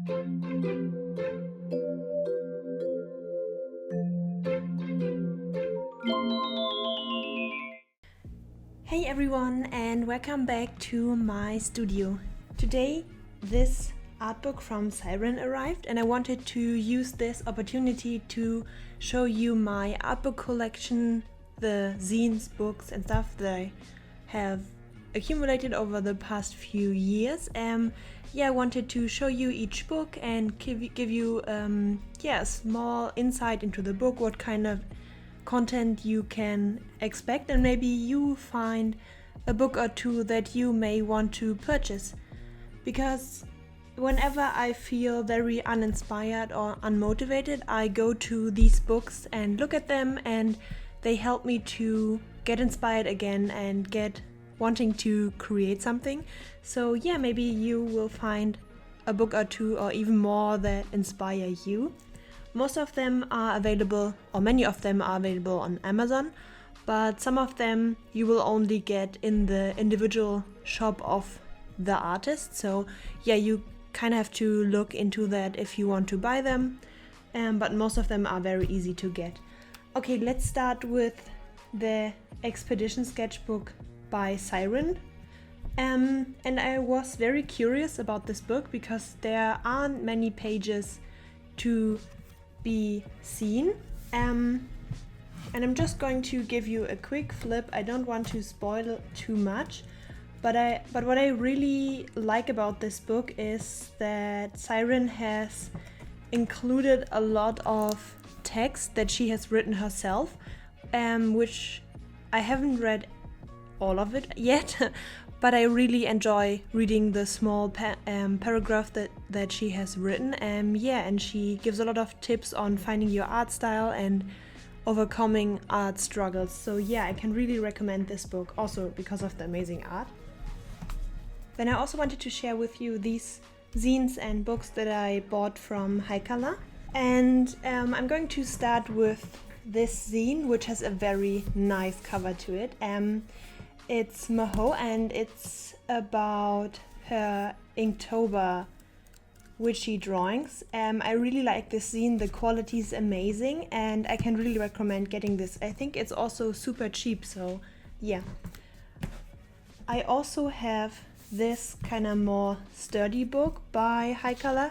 Hey everyone, and welcome back to my studio. Today this art book from Cyarine arrived, and I wanted to use this opportunity to show you my art book collection, the zines, books and stuff that I have accumulated over the past few years. I wanted to show you each book and give you a small insight into the book, what kind of content you can expect, and maybe you find a book or two that you may want to purchase. Because whenever I feel very uninspired or unmotivated, I go to these books and look at them, and they help me to get inspired again and get wanting to create something. So yeah, maybe you will find a book or two or even more that inspire you. Most of them are available, or many of them are available on Amazon, but some of them you will only get in the individual shop of the artist. So yeah, you kind of have to look into that if you want to buy them, but most of them are very easy to get. Okay, let's start with the Expedition Sketchbook by Cyarine. And I was very curious about this book because there aren't many pages to be seen, and I'm just going to give you a quick flip. I don't want to spoil too much, but what I really like about this book is that Cyarine has included a lot of text that she has written herself, which I haven't read all of it yet, but I really enjoy reading the small paragraph that she has written. And she gives a lot of tips on finding your art style and overcoming art struggles. So yeah, I can really recommend this book, also because of the amazing art. Then I also wanted to share with you these zines and books that I bought from High Color. And I'm going to start with this zine, which has a very nice cover to it. It's Maho, and it's about her Inktober witchy drawings. I really like this zine, the quality is amazing, and I can really recommend getting this. I think it's also super cheap, so yeah. I also have this kind of more sturdy book by High Color,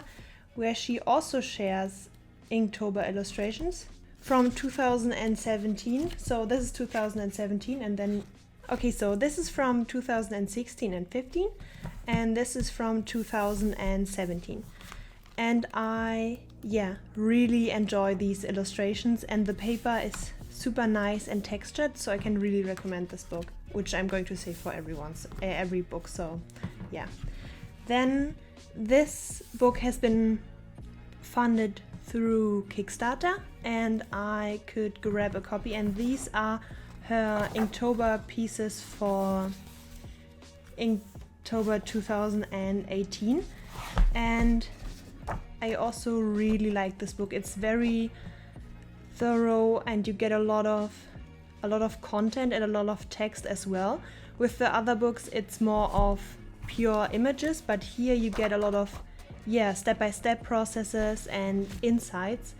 where she also shares Inktober illustrations from 2017. So this is 2017, and then so this is from 2016 and 15, and this is from 2017. And I really enjoy these illustrations, and the paper is super nice and textured, so I can really recommend this book, which I'm going to say for every book. So yeah. Then this book has been funded through Kickstarter, and I could grab a copy, and these are her Inktober pieces for Inktober 2018. And I also really like this book. It's very thorough, and you get a lot of content and a lot of text as well. With the other books it's more of pure images, but here you get a lot of step-by-step processes and insights,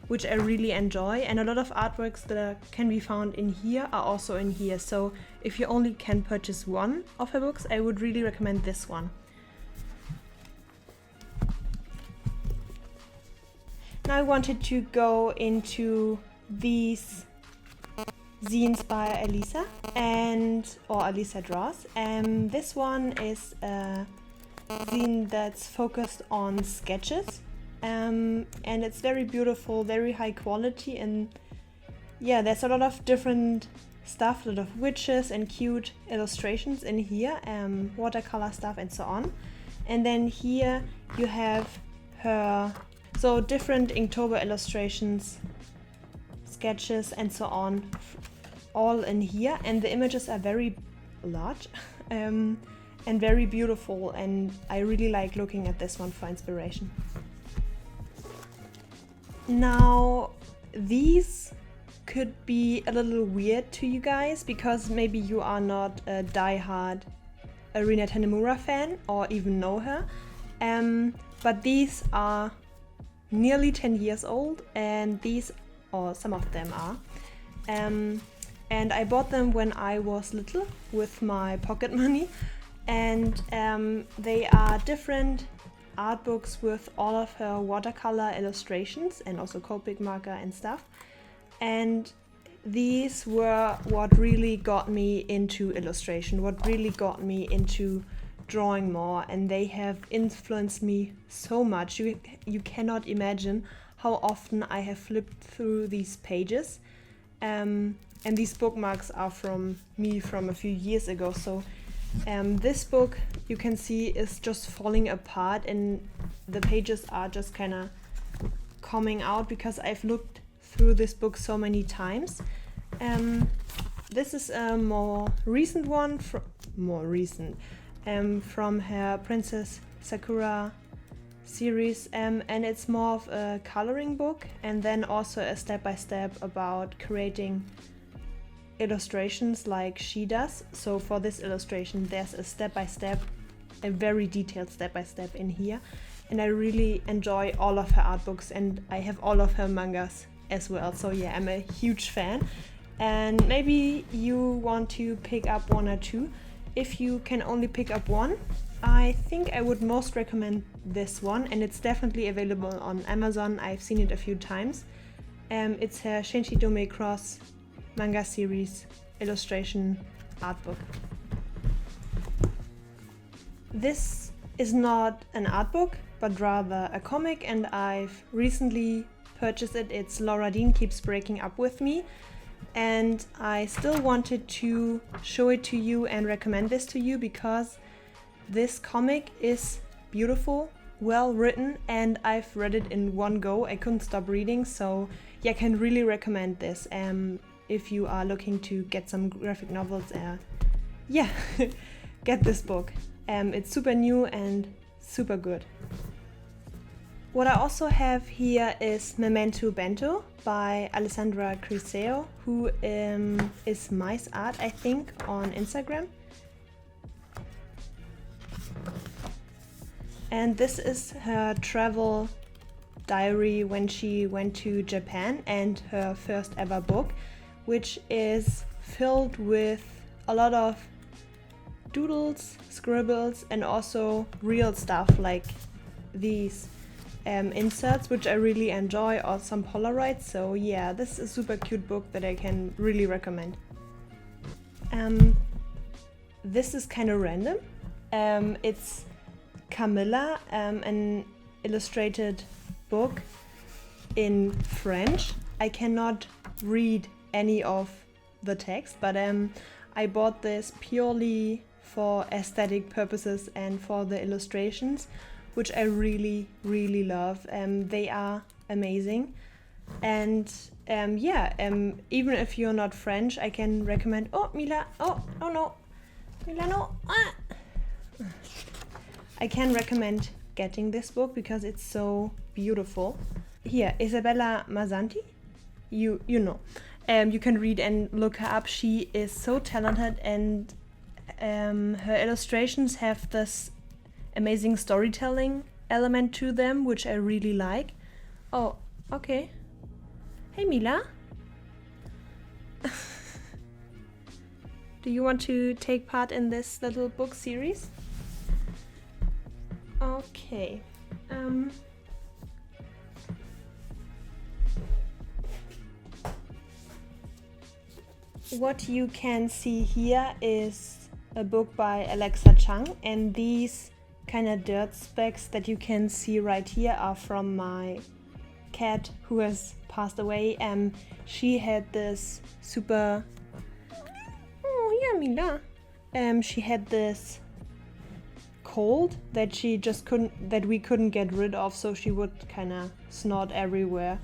which I really enjoy, and a lot of artworks that can be found in here are also in here. So if you only can purchase one of her books, I would really recommend this one. Now I wanted to go into these zines by Elisa or Elisa Draws. This one is a zine that's focused on sketches. And it's very beautiful, very high quality, and there's a lot of different stuff, a lot of witches and cute illustrations in here, watercolor stuff and so on. And then here you have her different Inktober illustrations, sketches and so on, all in here, and the images are very large and very beautiful, and I really like looking at this one for inspiration. Now, these could be a little weird to you guys because maybe you are not a die-hard Araneta Nomura fan or even know her. but these are nearly 10 years old, and these, or some of them are. And I bought them when I was little with my pocket money, and they are different art books with all of her watercolor illustrations and also Copic marker and stuff. And these were what really got me into illustration, what really got me into drawing more, and they have influenced me so much. You cannot imagine how often I have flipped through these pages. And these bookmarks are from me from a few years ago. So this book, you can see, is just falling apart, and the pages are just kind of coming out because I've looked through this book so many times. This is a more recent one, from her Princess Sakura series, and it's more of a coloring book, and then also a step-by-step about creating illustrations like she does. So for this illustration there's a step-by-step, a very detailed step-by-step in here, and I really enjoy all of her art books, and I have all of her mangas as well. So yeah, I'm a huge fan, and maybe you want to pick up one or two. If you can only pick up one, I think I would most recommend this one, and it's definitely available on Amazon. I've seen it a few times. It's her Shinshidome Cross manga series illustration art book. This is not an art book, but rather a comic, and I've recently purchased it. It's Laura Dean Keeps Breaking Up With Me, and I still wanted to show it to you and recommend this to you because this comic is beautiful, well written, and I've read it in one go. I couldn't stop reading, so yeah, I can really recommend this if you are looking to get some graphic novels. Yeah, get this book. It's super new and super good. What I also have here is Memento Bento by Alessandra Crucio, who is Mice Art, I think, on Instagram. And this is her travel diary when she went to Japan, and her first ever book, which is filled with a lot of doodles, scribbles, and also real stuff like these inserts, which I really enjoy, or some Polaroids. So yeah, this is a super cute book that I can really recommend. This is kind of random. It's Camilla, an illustrated book in French. I cannot read any of the text, but I bought this purely for aesthetic purposes and for the illustrations, which I really, really love. They are amazing, and even if you're not French, I can recommend. Oh, Mila! Oh no, Mila, no! Ah! I can recommend getting this book because it's so beautiful. Here, Isabella Mazzanti, you know. You can read and look her up. She is so talented, and her illustrations have this amazing storytelling element to them, which I really like. Oh, okay. Hey, Mila. Do you want to take part in this little book series? Okay. What you can see here is a book by Alexa Chung, and these kind of dirt specks that you can see right here are from my cat who has passed away. She had this super... Oh yeah, Mila. She had this cold that we couldn't get rid of, so she would kind of snort everywhere.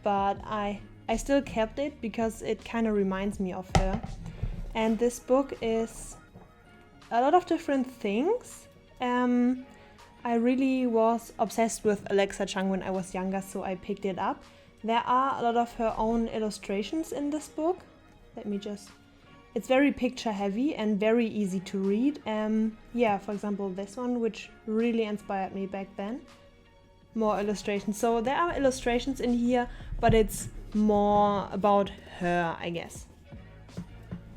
But I still kept it because it kind of reminds me of her. And this book is a lot of different things. I really was obsessed with Alexa Chung when I was younger, so I picked it up. There are a lot of her own illustrations in this book. It's very picture heavy and very easy to read. For example, this one, which really inspired me back then. more illustrations. So there are illustrations in here, but it's more about her, I guess.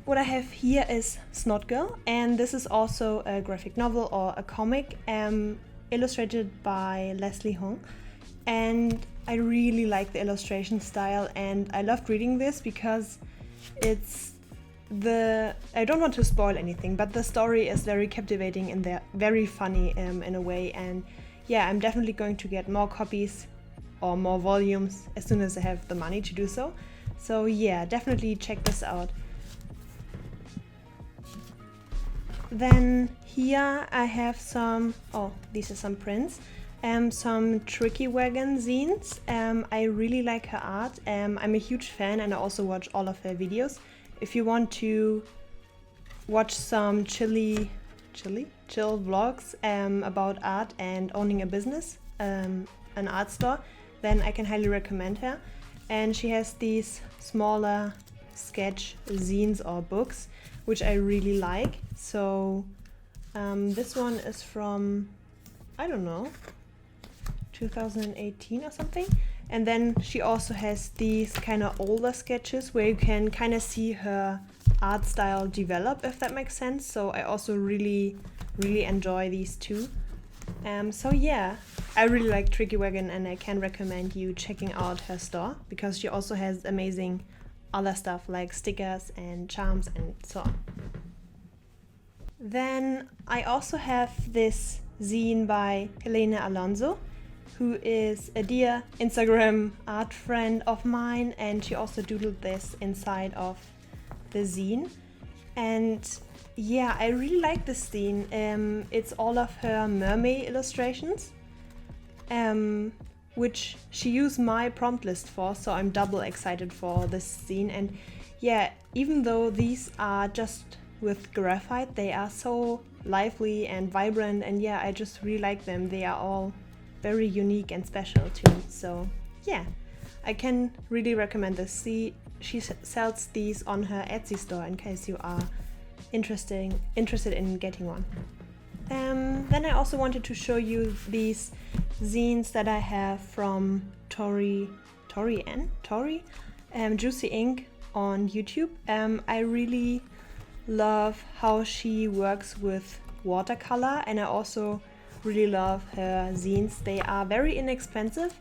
What I have here is Snot Girl, and this is also a graphic novel or a comic illustrated by Leslie Hong. And I really like the illustration style, and I loved reading this because I don't want to spoil anything, but the story is very captivating and they're very funny in a way. And yeah, I'm definitely going to get more copies or more volumes as soon as I have the money to do so. So yeah, definitely check this out. Then here I have some, these are some prints, some Ricki Wagon zines. I really like her art. I'm a huge fan and I also watch all of her videos. If you want to watch some chill vlogs about art and owning a business, an art store, then I can highly recommend her. And she has these smaller sketch zines or books, which I really like. So this one is from, I don't know, 2018 or something. And then she also has these kind of older sketches where you can kind of see her art style develop, if that makes sense. So I also really enjoy these two. So yeah, I really like Ricki Wagon and I can recommend you checking out her store because she also has amazing other stuff like stickers and charms and so on. Then I also have this zine by Alina Alonso, who is a dear Instagram art friend of mine, and she also doodled this inside of the zine. And yeah, I really like this zine. It's all of her mermaid illustrations, which she used my prompt list for, so I'm double excited for this zine. And yeah, even though these are just with graphite, they are so lively and vibrant, and yeah, I just really like them. They are all very unique and special to me. So yeah, I can really recommend this. She sells these on her Etsy store in case you are interested in getting one. Then I also wanted to show you these zines that I have from Tori, Juicy Ink on YouTube. I really love how she works with watercolor, and I also really love her zines. They are very inexpensive,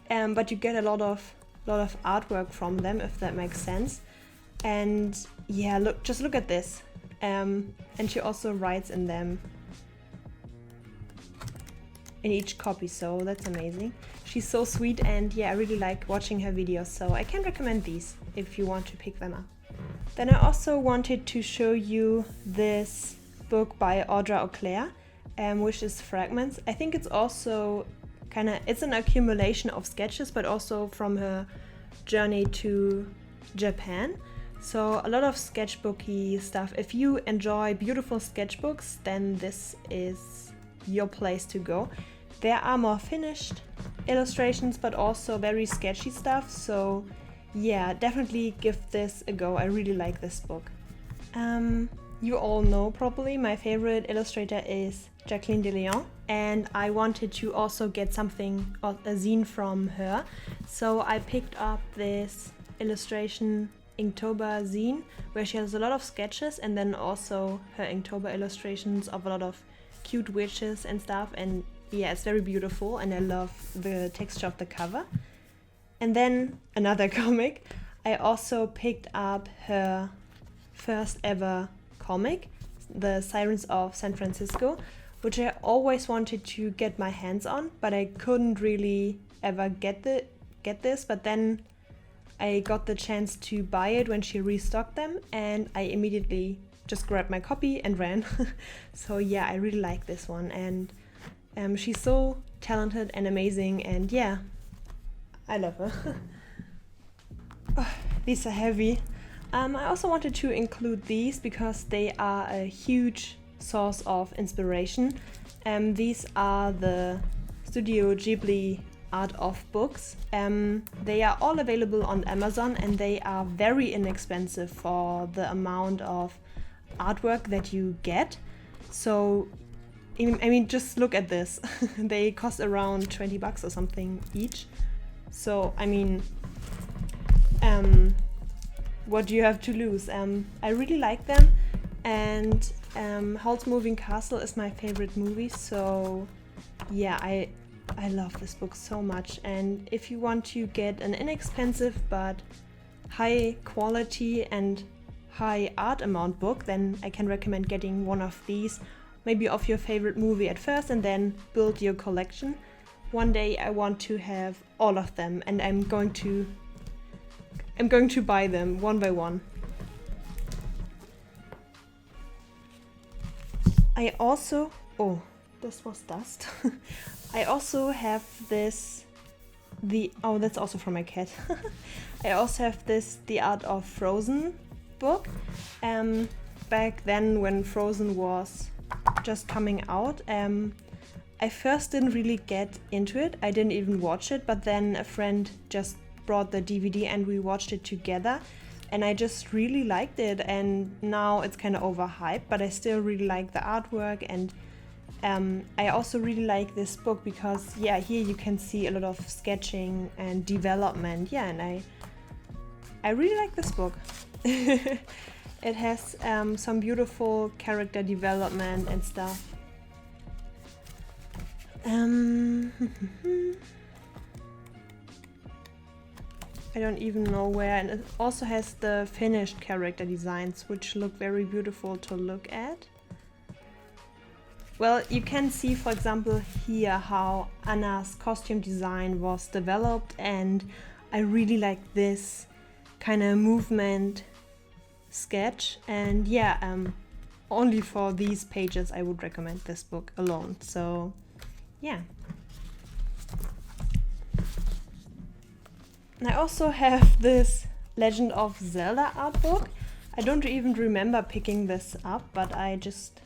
but you get a lot of artwork from them, if that makes sense. And yeah, just look at this. And she also writes in them in each copy, so that's amazing. She's so sweet, and yeah, I really like watching her videos, so I can recommend these if you want to pick them up. Then I also wanted to show you this book by Audra, which is Fragments. I think it's also it's an accumulation of sketches, but also from her journey to Japan. So a lot of sketchbooky stuff. If you enjoy beautiful sketchbooks, then this is your place to go. There are more finished illustrations, but also very sketchy stuff. So yeah, definitely give this a go. I really like this book. You all know probably my favorite illustrator is Jacqueline de Leon, and I wanted to also get something, a zine from her. So I picked up this illustration Inktober zine, where she has a lot of sketches and then also her Inktober illustrations of a lot of cute witches and stuff. And yeah, it's very beautiful and I love the texture of the cover. And then another comic. I also picked up her first ever comic, The Sirens of San Francisco, which I always wanted to get my hands on, but I couldn't really ever get this. But then I got the chance to buy it when she restocked them, and I immediately just grabbed my copy and ran. So yeah, I really like this one, and she's so talented and amazing, and yeah, I love her. Oh, these are heavy. I also wanted to include these because they are a huge source of inspiration. These are the Studio Ghibli art of books. They are all available on Amazon and they are very inexpensive for the amount of artwork that you get. So I mean, just look at this. They cost around 20 bucks or something each. So, I mean, what do you have to lose? I really like them, and Howl's Moving Castle is my favorite movie, so yeah, I love this book so much. And if you want to get an inexpensive but high quality and high art amount book, then I can recommend getting one of these, maybe of your favorite movie at first and then build your collection. One day I want to have all of them, and I'm going to buy them one by one. I also, oh, this was dust. I also have this, oh, that's also from my cat. I also have this The Art of Frozen book. Back then when Frozen was just coming out, I first didn't really get into it. I didn't even watch it, but then a friend just brought the DVD and we watched it together, and I just really liked it. And now it's kind of overhyped, but I still really like the artwork, and I also really like this book because, yeah, here you can see a lot of sketching and development. Yeah, and I really like this book. It has some beautiful character development and stuff. I don't even know where, and it also has the finished character designs, which look very beautiful to look at. Well, you can see, for example, here how Anna's costume design was developed, and I really like this kind of movement sketch. And yeah, only for these pages I would recommend this book alone. So yeah. I also have this Legend of Zelda art book. I don't even remember picking this up, but I just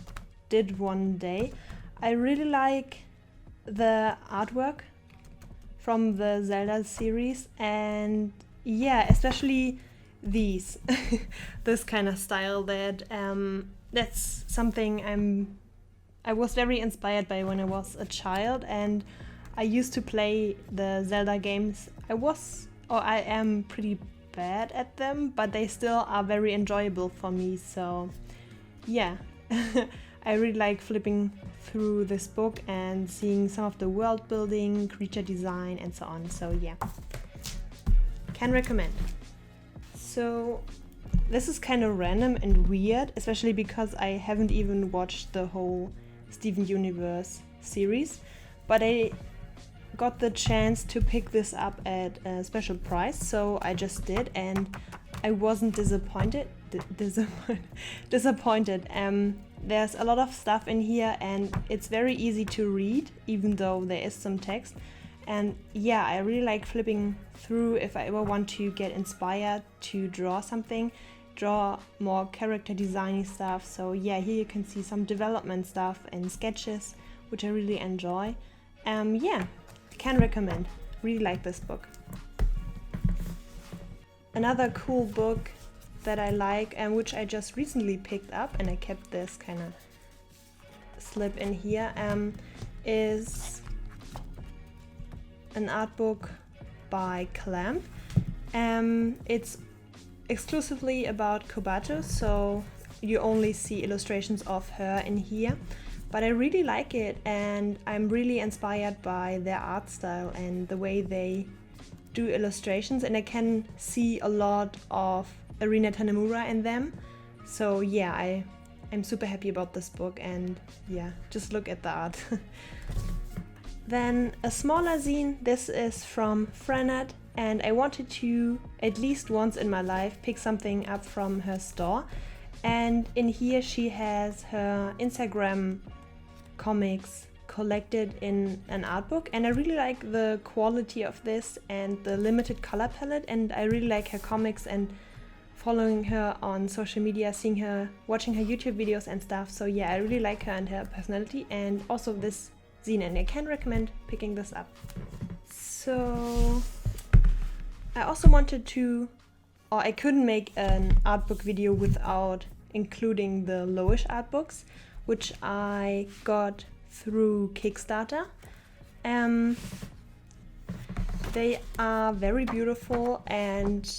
did one day. I really like the artwork from the Zelda series, and yeah, especially these. This kind of style, that's something I was very inspired by when I was a child, and I used to play the Zelda games. I am pretty bad at them, but they still are very enjoyable for me. So yeah, I really like flipping through this book and seeing some of the world building, creature design, and so on. So yeah, can recommend. So this is kind of random and weird, especially because I haven't even watched the whole Steven Universe series, but I got the chance to pick this up at a special price, so I just did, and I wasn't disappointed. Disappointed. There's a lot of stuff in here, and it's very easy to read, even though there is some text. And yeah, I really like flipping through if I ever want to get inspired to draw something, draw more character designy stuff. So yeah, here you can see some development stuff and sketches, which I really enjoy. Yeah, can recommend. Really like this book. Another cool book that I like, and which I just recently picked up, and I kept this kind of slip in here, is an art book by Clamp. It's exclusively about Kabocha, so you only see illustrations of her in here. But I really like it, and I'm really inspired by their art style and the way they do illustrations, and I can see a lot of Araneta Nomura in them. So yeah, I'm super happy about this book, and yeah, just look at the art. Then a smaller zine. This is from FranNet, and I wanted to, at least once in my life, pick something up from her store. And in here she has her Instagram comics collected in an art book, and I really like the quality of this and the limited color palette, and I really like her comics and following her on social media, seeing her, watching her YouTube videos and stuff. So yeah, I really like her and her personality, and also this zine, and I can recommend picking this up. So I also wanted to, or I couldn't make an art book video without including the Lowish art books, which I got through Kickstarter. They are very beautiful, and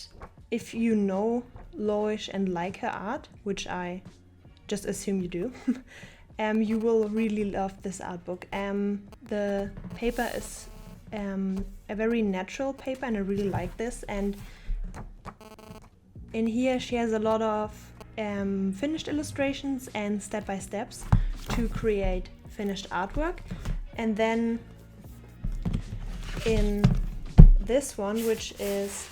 if you know Loish and like her art, which I just assume you do, you will really love this art book. The paper is a very natural paper, and I really like this. And in here she has a lot of finished illustrations and step-by-steps to create finished artwork. And then in this one, which is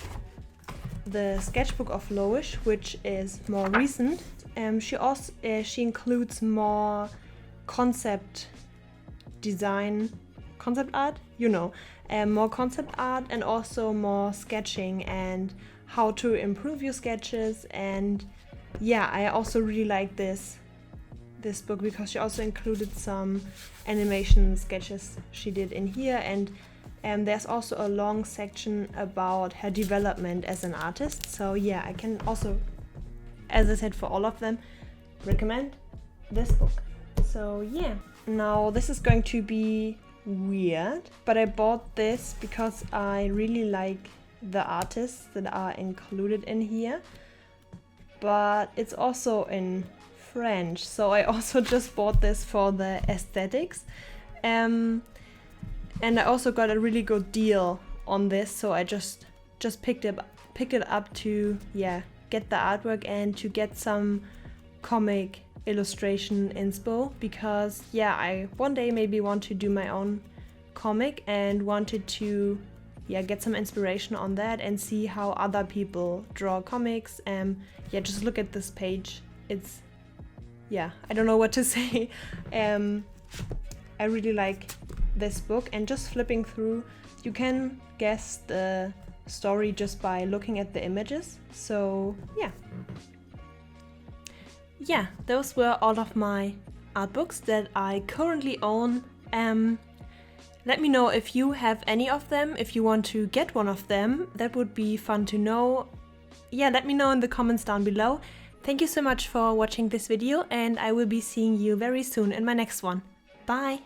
the sketchbook of Loish, which is more recent, she includes more concept art, more concept art, and also more sketching and how to improve your sketches. And yeah, I also really like this book because she also included some animation sketches she did in here, and there's also a long section about her development as an artist. So yeah, I can also, as I said, for all of them, recommend this book. So yeah, now this is going to be weird, but I bought this because I really like the artists that are included in here, but it's also in French, so I also just bought this for the aesthetics. And I also got a really good deal on this, so I just picked it up to get the artwork and to get some comic illustration inspo, because I one day maybe want to do my own comic and wanted to get some inspiration on that and see how other people draw comics. Just look at this page. It's I don't know what to say. I really like this book, and just flipping through, you can guess the story just by looking at the images. So those were all of my art books that I currently own. Let me know if you have any of them, if you want to get one of them. That would be fun to know. Let me know in the comments down below. Thank you so much for watching this video, and I will be seeing you very soon in my next one. Bye!